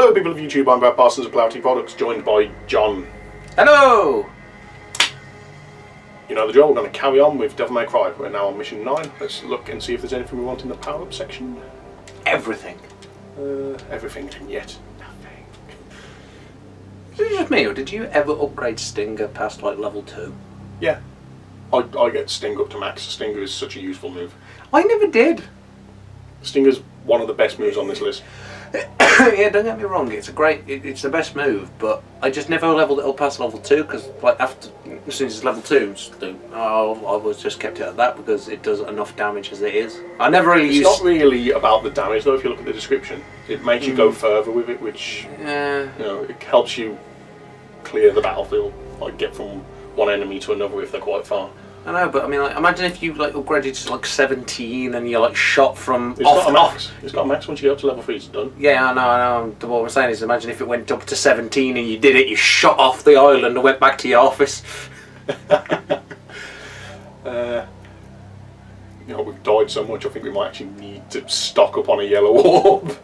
Hello people of YouTube, I'm Brad Parsons of Polarity Products, joined by John. Hello! You know the drill, we're going to carry on with Devil May Cry. We're now on mission 9. Let's look and see if there's anything we want in the power-up section. Everything. Everything and yet nothing. Is it just me, or did you ever upgrade Stinger past like level 2? Yeah. I get Sting up to max. Stinger is such a useful move. I never did. Stinger's one of the best moves on this list. Yeah, don't get me wrong, it's a great, it's the best move, but I just never leveled it up past level 2, because like after, as soon as it's level 2, I was just kept it at that because it does enough damage as it is. I never really used... It's not really about the damage though, if you look at the description. It makes you go further with it, which, you know, it helps you clear the battlefield, like get from one enemy to another if they're quite far. I know, but I mean, like, imagine if you like upgraded to like 17 and you're like shot from It's got a max. It's got a max. Once you get up to level 3, it's done. Yeah, I know. What I'm saying is, imagine if it went up to 17 and you did it, you shot off the island and went back to your office. You know, we've died so much. I think we might actually need to stock up on a yellow orb.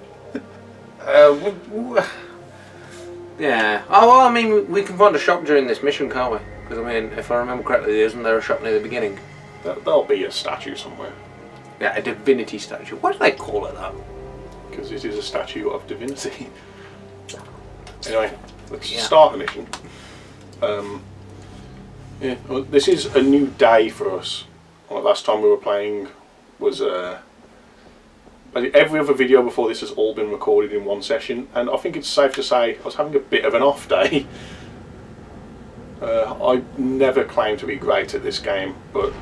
Yeah. Oh, well, I mean, we can find a shop during this mission, can't we? Because, I mean, if I remember correctly, isn't there a shop near the beginning? There'll be a statue somewhere. Yeah, a divinity statue. Why do they call it that? Because it is a statue of divinity. Anyway, let's start the mission. Yeah, well, this is a new day for us. Like last time we were playing was every other video before this has all been recorded in one session, and I think it's safe to say I was having a bit of an off day. I never claimed to be great at this game, but it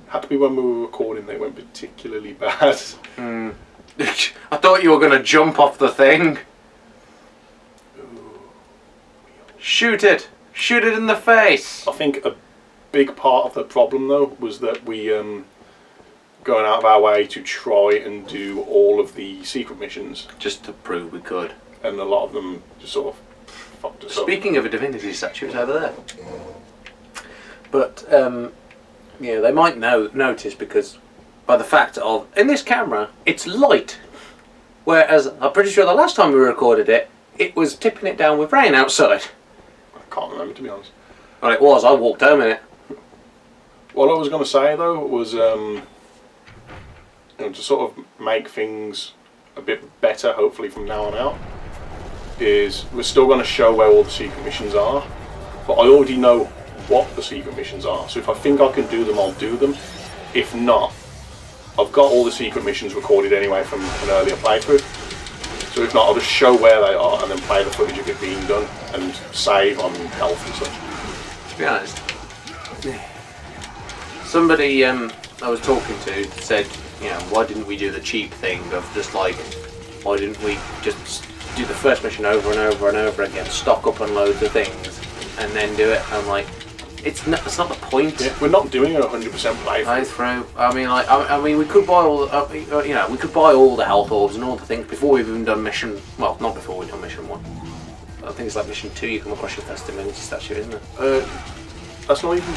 had to be when we were recording they went particularly bad. I thought you were going to jump off the thing. Ooh. Shoot it! Shoot it in the face! I think a big part of the problem though was that we going out of our way to try and do all of the secret missions. Just to prove we could. And a lot of them just sort of fucked us up. Speaking of a divinity statue, it's over there. But, yeah, they might notice because by the fact of, in this camera, it's light. Whereas, I'm pretty sure the last time we recorded it, it was tipping it down with rain outside. I can't remember, to be honest. Well, it was. I walked home in it. What I was going to say, though, was you know, to sort of make things a bit better, hopefully, from now on out, is we're still going to show where all the secret missions are, but I already know what the secret missions are, so if I think I can do them, I'll do them. If not, I've got all the secret missions recorded anyway from an earlier playthrough, so if not, I'll just show where they are and then play the footage of it being done and save on health and such. To be honest, somebody I was talking to said, you know, why didn't we do the cheap thing of just like, why didn't we just do the first mission over and over and over again, stock up on loads of things, and then do it? I'm like, it's not the point. Yeah, we're not doing a 100% playthrough. I mean, like, I mean, we could buy all, you know, we could buy all the health orbs and all the things before we've even done mission. Well, not before we've done mission 1. I think it's like mission 2. You come across your first divinity statue, isn't it? That's not even.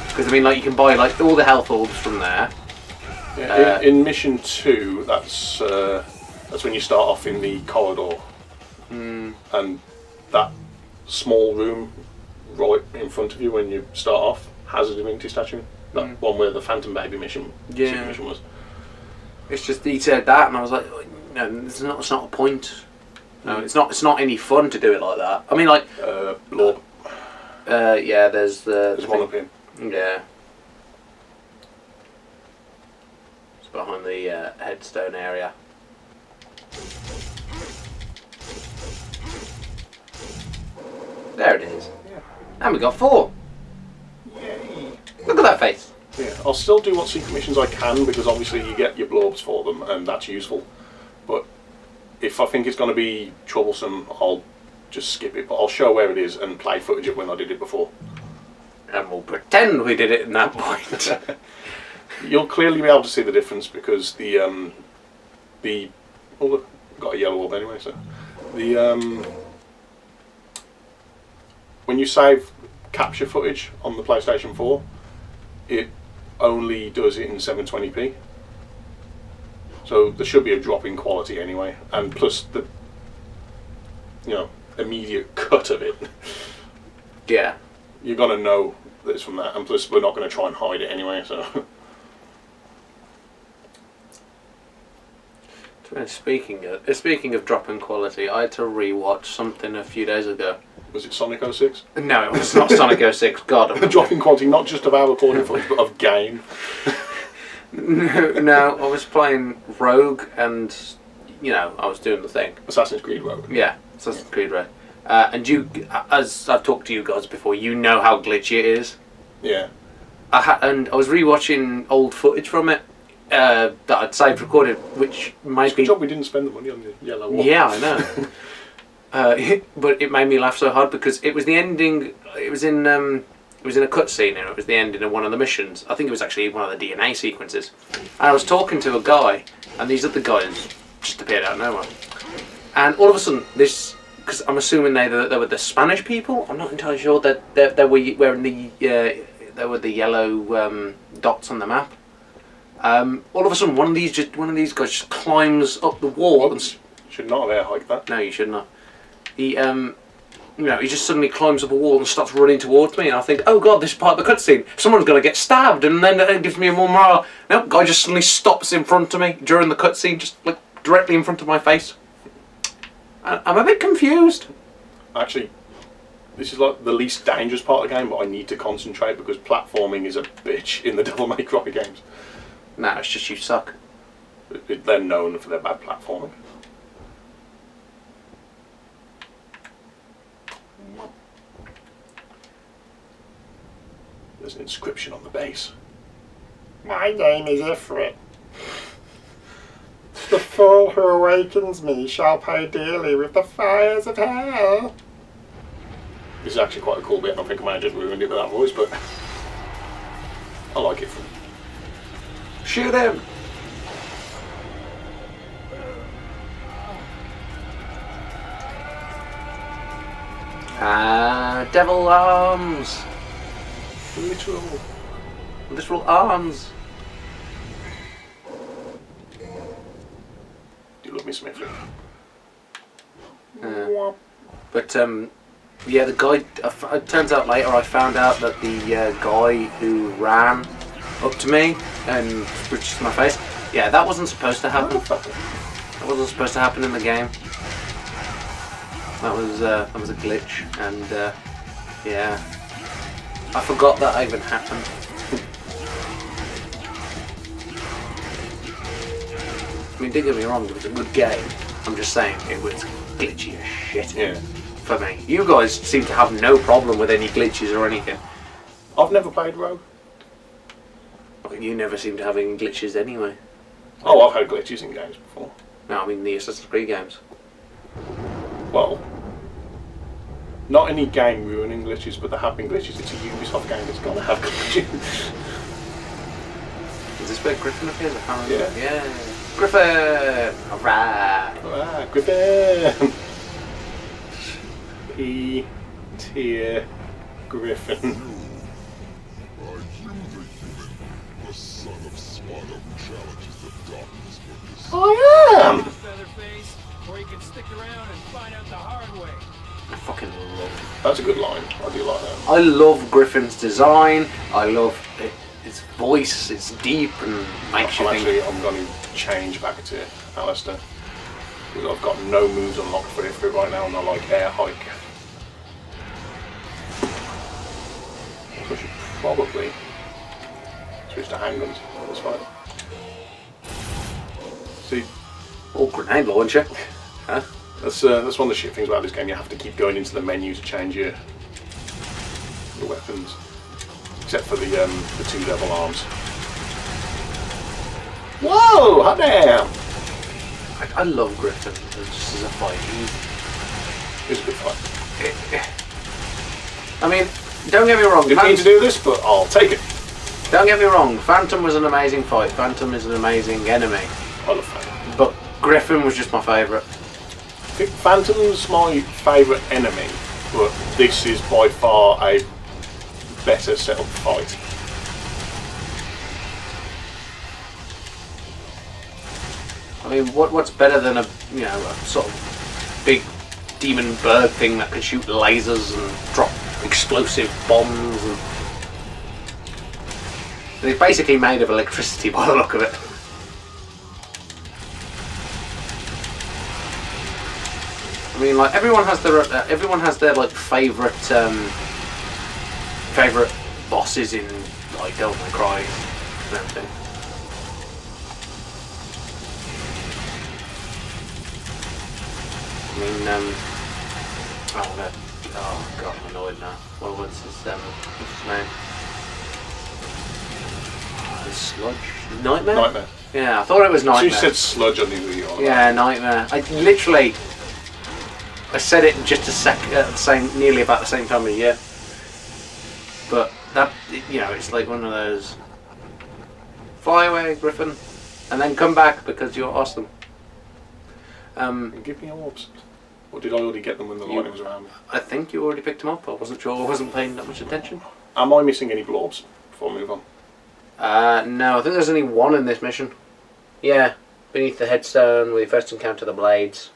Because I mean, like, you can buy like all the health orbs from there. Yeah, in mission 2, that's when you start off in the corridor, and that small room right in front of you when you start off has a divinity statue. That one where the Phantom Baby mission, secret mission was. It's just he said that, and I was like, no, it's not a point. No, it's not any fun to do it like that. I mean, like, Blob. Yeah, there's one up here. Yeah. It's behind the headstone area. There it is. Yeah. And we got 4. Yay. Look at that face. Yeah, I'll still do what secret missions I can because obviously you get your blobs for them and that's useful. But if I think it's going to be troublesome, I'll just skip it. But I'll show where it is and play footage of when I did it before. And we'll pretend we did it in that point. You'll clearly be able to see the difference because well, we've got a yellow orb anyway, so when you save capture footage on the PlayStation 4, it only does it in 720p. So there should be a drop in quality anyway, and plus immediate cut of it. Yeah. You're gonna know that it's from that, and plus we're not gonna try and hide it anyway. So. Speaking of dropping quality, I had to rewatch something a few days ago. Was it Sonic 06? No, it was not Sonic 06. God, dropping quality not just of our recording footage, but of game. No, I was playing Rogue, and I was doing the thing. Assassin's Creed Rogue. Yeah, Assassin's Creed Rogue. And you, as I've talked to you guys before, you know how glitchy it is. Yeah. And I was rewatching old footage from it that I'd saved recorded, which might be. Good job we didn't spend the money on the yellow one. Yeah, I know. But it made me laugh so hard because it was the ending. It was in a cutscene, and it was the ending of one of the missions. I think it was actually one of the DNA sequences. And I was talking to a guy, and these other guys just appeared out of nowhere. And all of a sudden, because I'm assuming they were the Spanish people. I'm not entirely sure that they were wearing the yellow dots on the map. All of a sudden, one of these guys just climbs up the wall. And should not have air hiked that. No, you should not. He he just suddenly climbs up a wall and starts running towards me, and I think, oh god, this is part of the cutscene. Someone's going to get stabbed, and then it gives me a more morale. No, guy just suddenly stops in front of me during the cutscene, just like directly in front of my face. I'm a bit confused. Actually, this is like the least dangerous part of the game, but I need to concentrate because platforming is a bitch in the Devil May Cry games. Nah, it's just you suck. They're known for their bad platforming. There's an inscription on the base. My name is Ifrit. The fool who awakens me shall pay dearly with the fires of hell. This is actually quite a cool bit, and I think I might have just ruined it with that voice, but I like it. Shoot him! Devil arms! Literal arms. Do you love me, Smith? But yeah, the guy. It turns out later I found out that the guy who ran up to me and switched to my face. Yeah, that wasn't supposed to happen. That wasn't supposed to happen in the game. That was a glitch, and yeah, I forgot that even happened. I mean, don't get me wrong, it was a good game. I'm just saying, it was glitchy as shit. Yeah. For me. You guys seem to have no problem with any glitches or anything. I've never played Rogue. You never seem to have any glitches anyway. Oh, I've had glitches in games before. No, I mean the Assassin's Creed games. Well, not any game ruining glitches, but there have been glitches. It's a Ubisoft game that's gonna have glitches. Is this where Griffin appears? I can't remember. Yeah. Yeah. Griffin! Alright! Ah, Griffin! E-tier Griffin. I am! Or you can stick around and find out the hard way. I fucking love it. That's a good line. I do like that. I love Griffin's design. I love his voice. It's deep and makes you think. I'm going to change back to Alistair. Because I've got no moves unlocked for it right now, and I like air hike. So I should probably switch to handguns. That's fine. See, Grenade launcher. Huh? that's one of the shit things about this game. You have to keep going into the menu to change your weapons, except for the two devil arms. Whoa! Hot damn! I love Griffin just as a fight. It's a good fight. I mean, don't get me wrong. Didn't mean to do this, but I'll take it. Don't get me wrong. Phantom was an amazing fight. Phantom is an amazing enemy. I love Phantom. But Griffin was just my favourite. I think Phantom's my favourite enemy, but this is by far a better set up fight. I mean, what's better than a sort of big demon bird thing that can shoot lasers and drop explosive bombs. And it's basically made of electricity by the look of it. I mean, like everyone has their like favorite bosses in like Devil May Cry and everything. I mean, oh god, I'm annoyed now. What's his name? Sludge? Nightmare? Nightmare. Yeah, I thought it was Nightmare. She said Sludge on the Yeah, Nightmare. I said it just nearly about the same time of year. But that, it's like one of those. Fly away, Griffin, and then come back because you're awesome. Give me orbs. Or did I already get them when the lightning was around me? I think you already picked them up. I wasn't sure. I wasn't paying that much attention. Am I missing any blorbs before I move on? No, I think there's only one in this mission. Yeah, beneath the headstone where you first encounter the blades.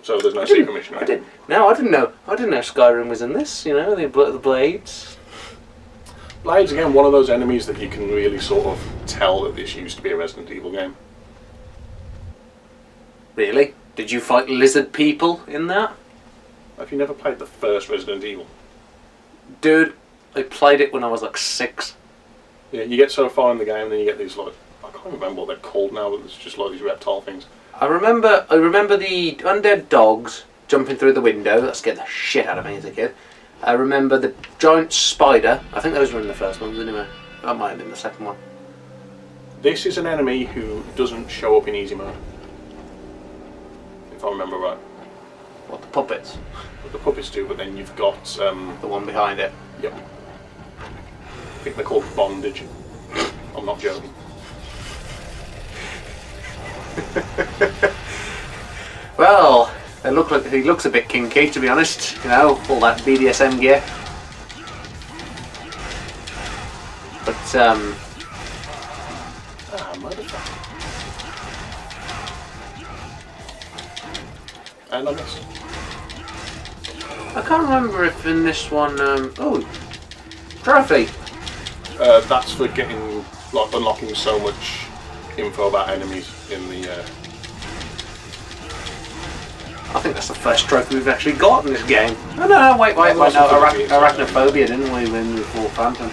So there's no secret mission, right? I didn't know Skyrim was in this, the blades. Blades, again, one of those enemies that you can really sort of tell that this used to be a Resident Evil game. Really? Did you fight lizard people in that? Have you never played the first Resident Evil? Dude, I played it when I was like 6. Yeah, you get so far in the game and then you get these like, I can't remember what they're called now, but it's just like these reptile things. I remember the undead dogs jumping through the window. That scared the shit out of me as a kid. I remember the giant spider. I think those were in the first ones anyway. That might have been the second one. This is an enemy who doesn't show up in easy mode. If I remember right. What, the puppets? The puppets do, but then you've got... the one behind it. Yep. I think they're called bondage. I'm not joking. Well, he looks a bit kinky, to be honest. All that BDSM gear. But motherfucker. And I missed. I can't remember if in this one. Trophy. That's for getting, unlocking so much info about enemies in the. I think that's the first trophy we've actually got in this game. Oh no, wait, no, arachnophobia, didn't we, when we fought Phantom?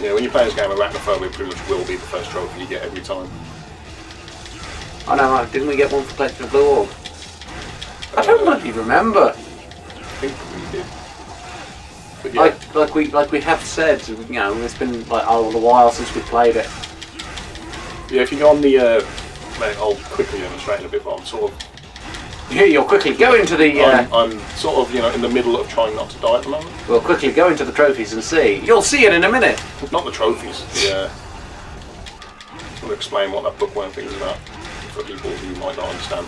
Yeah, when you play this game, arachnophobia pretty much will be the first trophy you get every time. Oh no, right, didn't we get one for collecting a blue orb? I don't bloody remember. I think we did. But yeah. Like we have said, it's been like a while since we played it. Yeah, if you go on the, I'll quickly demonstrate in a bit, but I'm sort of. Yeah, you'll quickly go into the. I'm sort of, in the middle of trying not to die at the moment. We'll quickly go into the trophies and see. You'll see it in a minute. Not the trophies. Yeah. I'm going to explain what that bookworm thing is about for people who might not understand.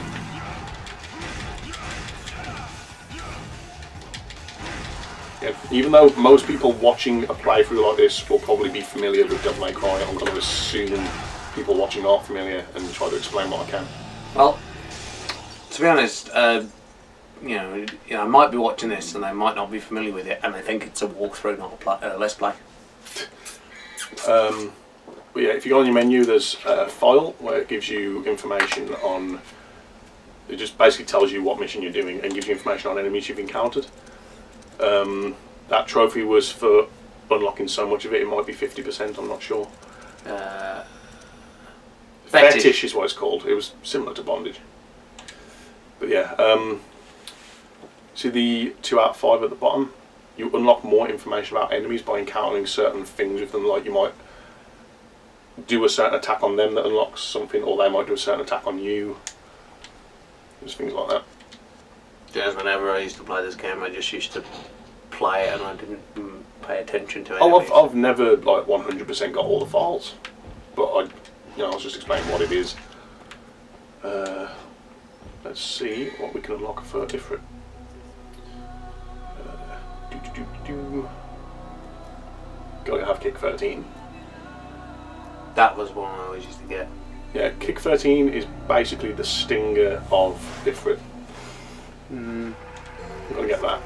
Yeah, even though most people watching a playthrough like this will probably be familiar with Devil May Cry, I'm going to assume people watching aren't familiar and try to explain what I can. Well, to be honest, I might be watching this and they might not be familiar with it, and they think it's a walkthrough, not a let's play. But yeah, if you go on your menu, there's a file where it gives you information on. It just basically tells you what mission you're doing and gives you information on enemies you've encountered. That trophy was for unlocking so much of it. It might be 50%. I'm not sure. Fetish is what it's called. It was similar to bondage. But yeah, see the 2 out of 5 at the bottom? You unlock more information about enemies by encountering certain things with them, like you might do a certain attack on them that unlocks something, or they might do a certain attack on you. Just things like that. Just whenever I used to play this game, I just used to play it and I didn't pay attention to it. Oh, I've never 100% got all the files, but I was just explaining what it is. Let's see what we can unlock for different. Gotta have kick 13. That was one I always used to get. Yeah, kick 13 is basically the stinger of Ifrit. I've got to get that.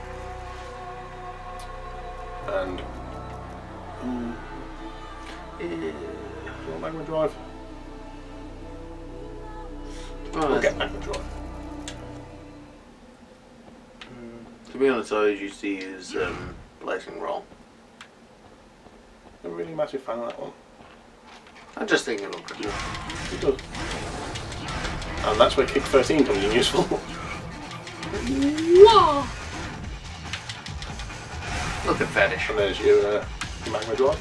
And Magma Drive. We'll get Magma Drive. To be honest, I always used to use Blazing Roll. I'm a really massive fan of that one. I just think it looks good. It does. And that's where Kick 13 comes in useful. Whoa! Look at Fetish. And there's your Magma Drive.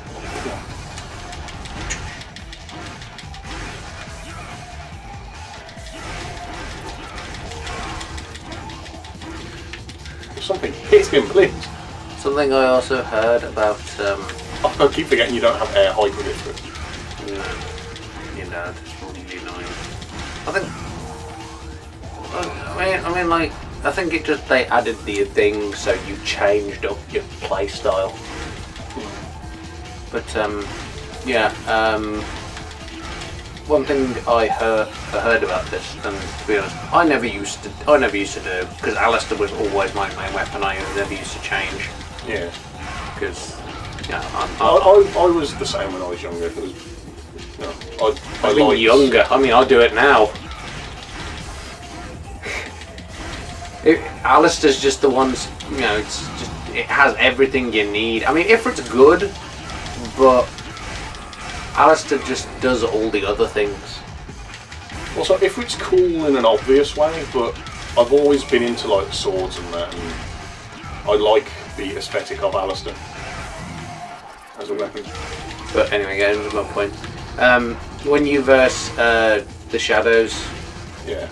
Something hit him, please. Something I also heard about. I keep forgetting you don't have air height with it. You know, it's really annoying. I think it just they added the thing so you changed up your play style. But one thing I heard about this, and to be honest, I never used to do, because Alistair was always my main weapon. I never used to change. Yeah. Because I was the same when I was younger. It was, I mean, younger. I mean, I do it now. Alistair's just the ones. It has everything you need. I mean, Ifrit's good, but Alistair just does all the other things. Also, Ifrit's cool in an obvious way, but I've always been into like swords and that, and I like the aesthetic of Alistair as a weapon. But anyway, getting to my point. When you verse the shadows, yeah.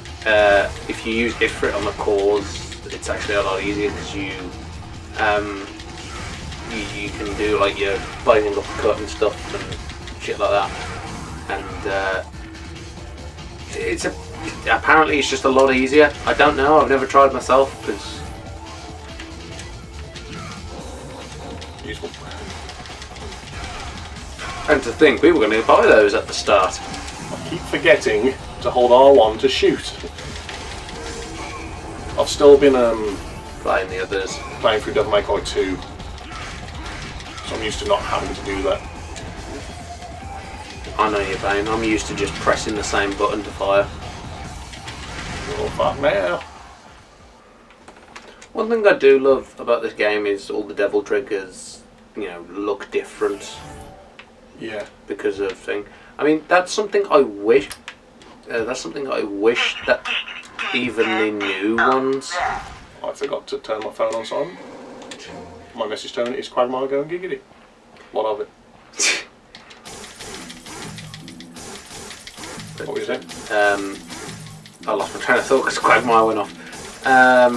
If you use Ifrit on the cause, it's actually a lot easier because you can do like your blazing uppercut and stuff and shit like that. And apparently it's just a lot easier. I don't know. I've never tried myself because. Useful. And to think we were going to buy those at the start. I keep forgetting to hold R1 to shoot. I've still been Playing the others. playing through Devil May Cry 2, so I'm used to not having to do that. I know your pain. I'm used to just pressing the same button to fire. Oh fuck now. One thing I do love about this game is all the devil triggers, look different. Yeah. Because of thing. I mean, that's something I wish. That even the new ones. I forgot to turn my phone on silent. My message tone is Quagmire going giggity. What of it? What were you saying? I lost my train of thought because Quagmire went off. I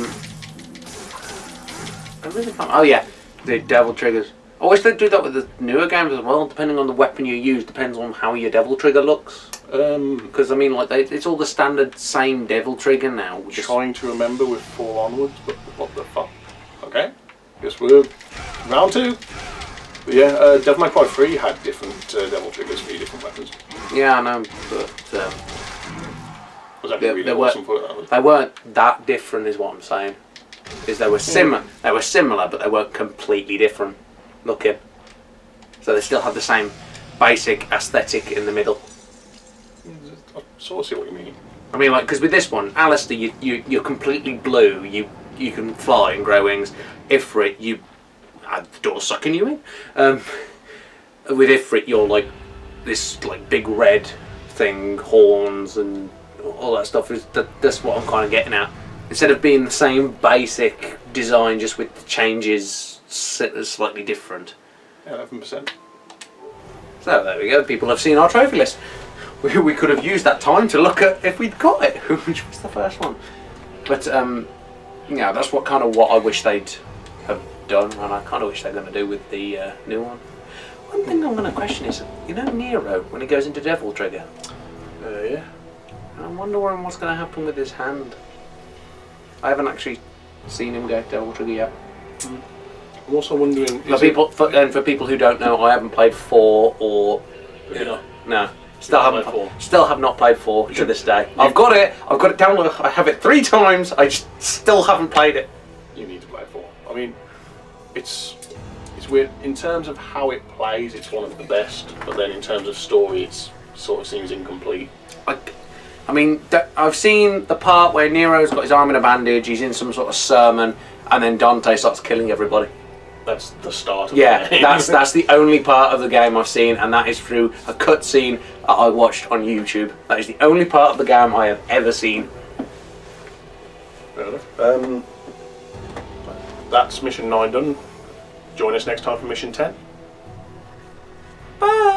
really can't. Oh yeah, the devil triggers. I wish they'd do that with the newer games as well. Depending on the weapon you use, depends on how your devil trigger looks. Because I mean, it's all the standard same devil trigger now. Trying to remember with 4 onwards, but what the fuck? Okay, guess we're round 2. But yeah, Devil May Cry 3 had different devil triggers for your different weapons. Yeah, I know, but Was that really awesome for that? They weren't that different, is what I'm saying. Is they were similar. They were similar, but they weren't completely different looking. So they still had the same basic aesthetic in the middle. I sort of see what you mean. I mean, because with this one, Alistair, you're completely blue. You can fly and grow wings. Ifrit, the door's sucking you in. With Ifrit, you're like this big red thing, horns and all that stuff. That's what I'm kind of getting at. Instead of being the same basic design, just with the changes slightly different. 11%. So there we go. People have seen our trophy list. We could have used that time to look at if we'd got it, which was the first one. But that's what I wish they'd have done, and I kind of wish they're going to do with the new one. One thing I'm going to question is, Nero when he goes into Devil Trigger. Yeah. I'm wondering what's going to happen with his hand. I haven't actually seen him go Devil Trigger yet. I'm also wondering. For people who don't know, I haven't played 4 or. No. Still have not played 4 to this day. I've got it downloaded. I have it 3 times. I just still haven't played it. You need to I mean, it's weird in terms of how it plays. It's one of the best, but then in terms of story, it's sort of seems incomplete. I mean, I've seen the part where Nero's got his arm in a bandage. He's in some sort of sermon, and then Dante starts killing everybody. That's the start of Yeah, the game. that's the only part of the game I've seen, and that is through a cutscene that I watched on YouTube. That is the only part of the game I have ever seen. Fair enough. That's mission 9 done. Join us next time for mission 10. Bye!